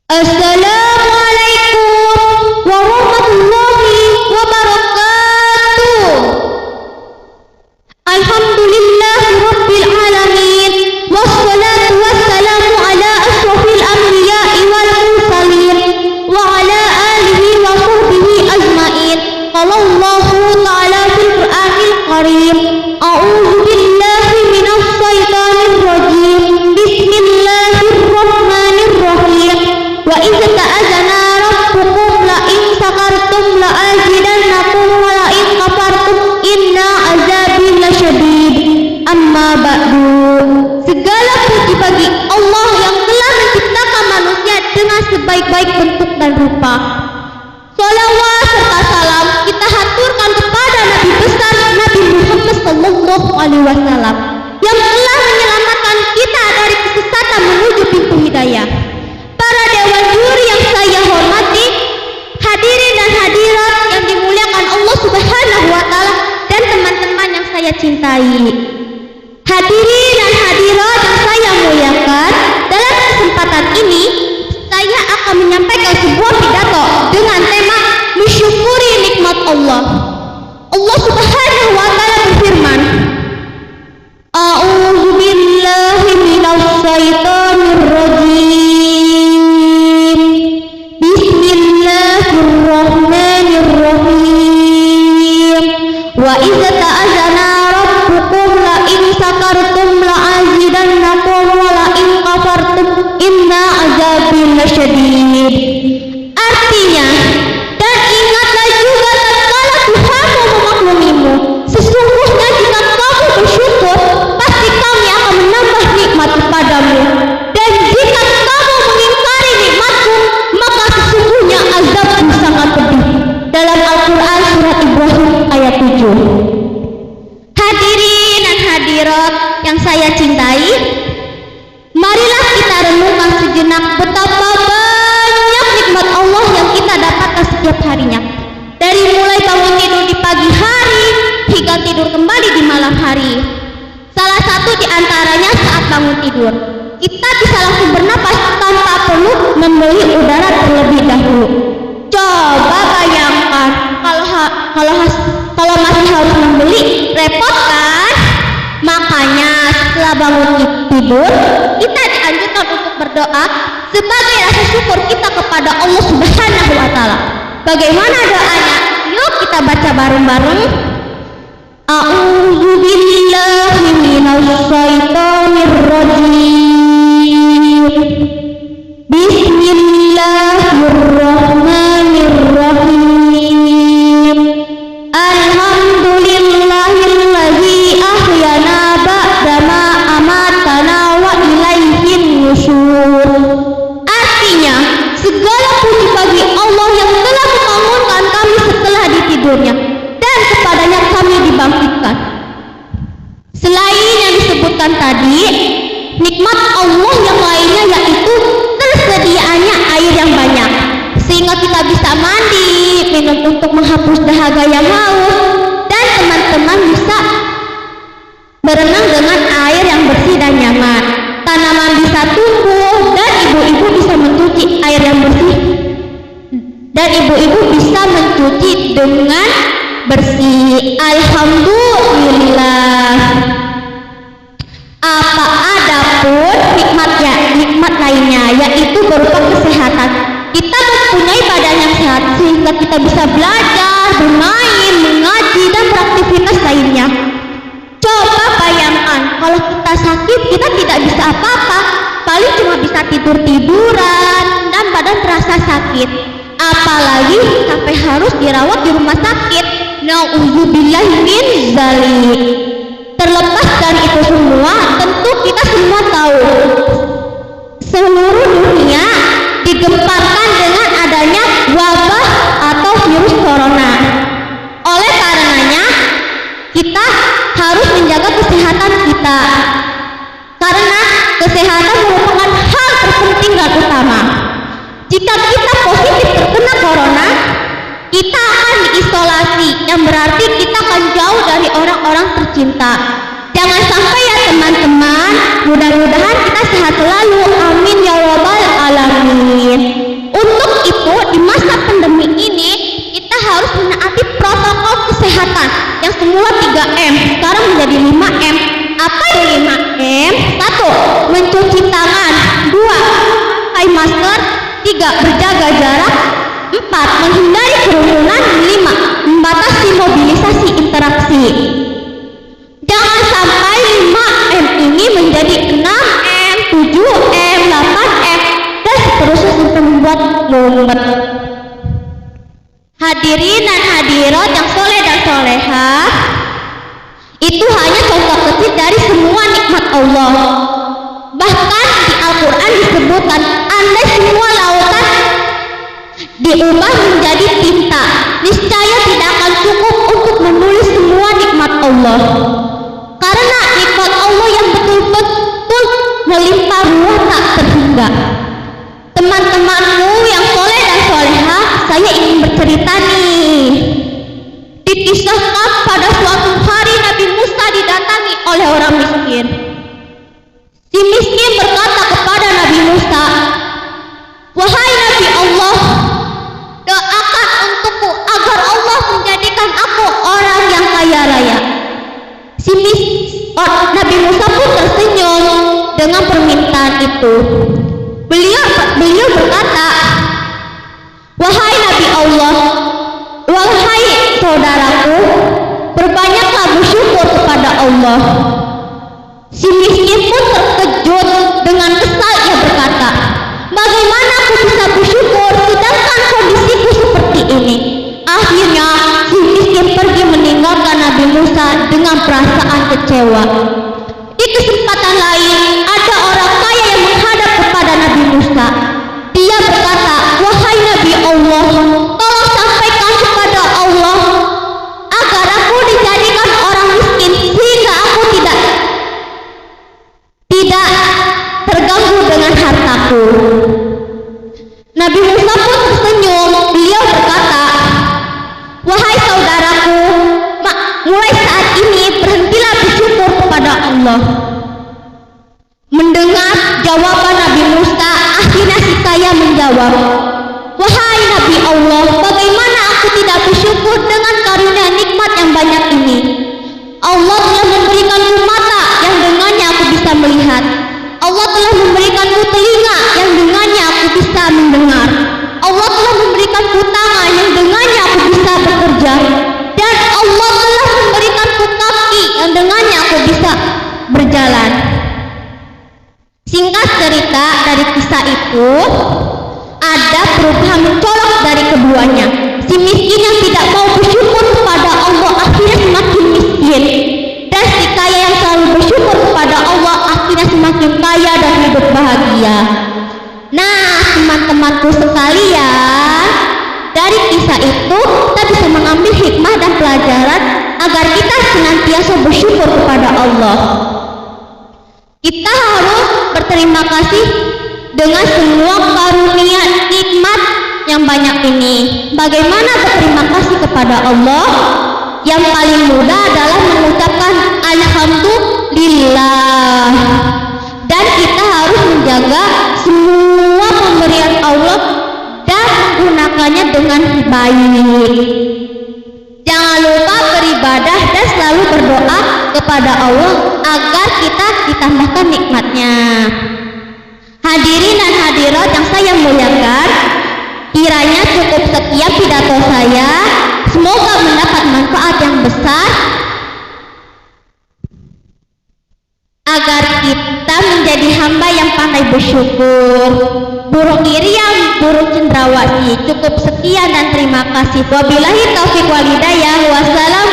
Assalamualaikum warahmatullahi wabarakatuh. Alhamdulillahi rabbil alamin, wassalatu wassalamu ala ashrafil anbiya'i wal mursalin wa ala alihi wa sahbihi ajmain. Qala Allahu ta'ala fil Qur'anil Karim, a'udzu billahi minasy syaithanir rajim. Bismillahirrahmanirrahim. Wa idza ta'adzana rabbukum la in sakartum la azidannakum wa la in kafartum inna azabi lasyadid. Amma ba'du. Segala puji bagi Allah yang telah menciptakan manusia dengan sebaik-baik bentuk dan rupa. Salawat serta salam kita haturkan kepada Nabi besar Nabi Muhammad sallallahu alaihi wasallam yang telah menyelamatkan kita dari kesesatan menuju pintu hidayah. Para dewan juri yang saya hormati, hadirin dan hadirat yang dimuliakan Allah Subhanahu wa taala dan teman-teman yang saya cintai. Hadirin dan hadirat yang saya muliakan, dalam kesempatan ini saya akan menyampaikan sebuah pidato dengan tema mensyukuri nikmat Allah. Allah Subhanahu wa taala berfirman, A'udzu billahi minasy syaithanir rajim. Bismillahirrahmanirrahim. Wa idza ta'adzana rabbukum la in sakartum la azidannakum wa la in kafartum inna azabi lasyadid. Artinya, dan ingatlah juga tatkala Tuhanmu memaklumimu, sesungguhnya jika kamu bersyukur, pasti kami akan menambah nikmat kepadamu, dan jika kamu mengingkari nikmatku, maka sesungguhnya azabku sangat pedih. Dalam Al-Quran surat Ibrahim ayat 7. Hadirin dan hadirat yang saya cintai, marilah kita renungkan sejenak betapa banyak nikmat Allah yang kita dapatkan setiap harinya. Dari mulai bangun tidur di pagi hari hingga tidur kembali di malam hari. Salah satu di antaranya saat bangun tidur, kita bisa langsung bernapas tanpa perlu membeli udara terlebih dahulu. Coba bayangkan kalau masih harus membeli, repot kan? Makanya setelah bangun tidur, kita dianjurkan untuk berdoa sebagai rasa syukur kita kepada Allah Subhanahu wa taala. Bagaimana doanya? Yuk kita baca bareng-bareng. A'udzu billahi minasy syaithanir rajim. Bismillahirrahmanirrahim. Alhamdulillahilladzi ahyana ba'dama amatana wa ilaihin nusyur. Artinya, segala puji bagi Allah yang telah membangunkan kami setelah ditidurnya dan kepadanya kami dibangkitkan. Selain yang disebutkan tadi, nikmat Allah yang lainnya yaitu tersediaannya air yang banyak, sehingga kita bisa mandi, minum untuk menghapus dahaga yang haus, dan teman-teman bisa berenang dengan air yang bersih dan nyaman. Tanaman bisa tumbuh dan ibu-ibu bisa mencuci air yang bersih, dan ibu-ibu bisa mencuci dengan bersih. Alhamdulillah. Adapun nikmat lainnya yaitu berupa kesehatan. Kita mempunyai badan yang sehat sehingga kita bisa belajar, bermain, mengaji dan beraktivitas lainnya. Coba bayangkan kalau kita sakit, kita tidak bisa apa-apa, paling cuma bisa tidur-tiduran dan badan terasa sakit. Apalagi sampai harus dirawat di rumah sakit. Nauzubillahi min dzalik. Terlepas dari itu semua, tentu kita semua tahu seluruh dunia digemparkan dengan adanya wabah atau virus corona. Oleh karenanya, kita harus menjaga kesehatan kita, karena kesehatan merupakan hal terpenting dan utama. Jika kita positif terkena corona, kita akan diisolasi, yang berarti kita akan jauh dari orang-orang tercinta. Jangan sampai ya teman-teman, mudah-mudahan kita sehat selalu. Amin ya rabbal alamin. semula 3M, sekarang menjadi 5M. Apa itu 5M? 1. Mencuci tangan. 2. Pakai masker. 3. Berjaga jarak. 4. Menghindari kerumunan. 5. Membatasi mobilisasi interaksi. Jangan sampai 5M ini menjadi 6M, 7M, 8M, dan seterusnya untuk membuat mumet. Hadirin dan hadirat yang soleh dan solehah, itu hanya contoh kecil dari semua nikmat Allah. Bahkan di Al-Quran disebutkan, andai semua lautan diubah menjadi tinta, niscaya tidak akan cukup untuk menulis semua nikmat Allah. Karena nikmat Allah yang betul-betul melimpah ruah tak terhingga. Teman-temanmu yang soleh dan solehah, saya ingin bercerita nih. Dikisahkan pada suatu hari Nabi Musa didatangi oleh orang miskin. Si miskin berkata kepada Nabi Musa, "Wahai Nabi Allah, doakan untukku agar Allah menjadikan aku orang yang kaya raya." Nabi Musa pun tersenyum dengan permintaan itu. Beliau berkata, "Wahai Nabi Allah, wahai saudaraku, perbanyaklah bersyukur kepada Allah." Si miskin pun terkejut dengan kesal. Ia berkata, "Bagaimana aku bisa bersyukur sedangkan kondisiku seperti ini?" Akhirnya si miskin pergi meninggalkan Nabi Musa dengan perasaan kecewa. Di kesempatan lain, ada orang kaya yang menghadap kepada Nabi Musa. Dia berkata, "Wahai Nabi Allah, tolong sampaikan kepada Allah agar aku dijadikan orang miskin sehingga aku tidak terganggu dengan hartaku." Nabi Musa pun tersenyum. Beliau berkata, "Wahai saudaraku, mulai saat ini berhentilah bersyukur kepada Allah." Mendengar jawaban Nabi Musa, akhirnya si kaya menjawab, "Wahai Nabi Allah, bagaimana aku tidak bersyukur dengan karunia nikmat yang banyak ini? Allah telah memberikanku mata yang dengannya aku bisa melihat. Allah telah memberikanku telinga yang dengannya aku bisa mendengar. Allah telah memberikanku tangan yang dengannya aku bisa bekerja. Dan Allah telah memberikanku kaki yang dengannya aku bisa berjalan." Singkat cerita, dari kisah itu ada perubahan mencolok dari keduanya. Si miskin yang tidak mau bersyukur kepada Allah akhirnya semakin miskin, dan si kaya yang selalu bersyukur kepada Allah akhirnya semakin kaya dan hidup bahagia. Nah, teman-temanku sekalian, dari kisah itu kita bisa mengambil hikmah dan pelajaran agar kita senantiasa bersyukur kepada Allah. Kita harus berterima kasih dengan semua karunia nikmat yang banyak ini. Bagaimana berterima kasih kepada Allah? Yang paling mudah adalah mengucapkan alhamdulillah. Dan kita harus menjaga semua pemberian Allah dan menggunakannya dengan baik. Jangan lupa beribadah dan selalu berdoa kepada Allah agar kita ditambahkan nikmatnya. Hadirin dan hadirat yang saya muliakan, kiranya cukup sekian pidato saya. Semoga mendapat manfaat yang besar agar kita menjadi hamba yang pandai bersyukur. Burung iriam, burung cendrawasih. Cukup sekian dan terima kasih. Wabillahi taufiq wal hidayah. Wassalam.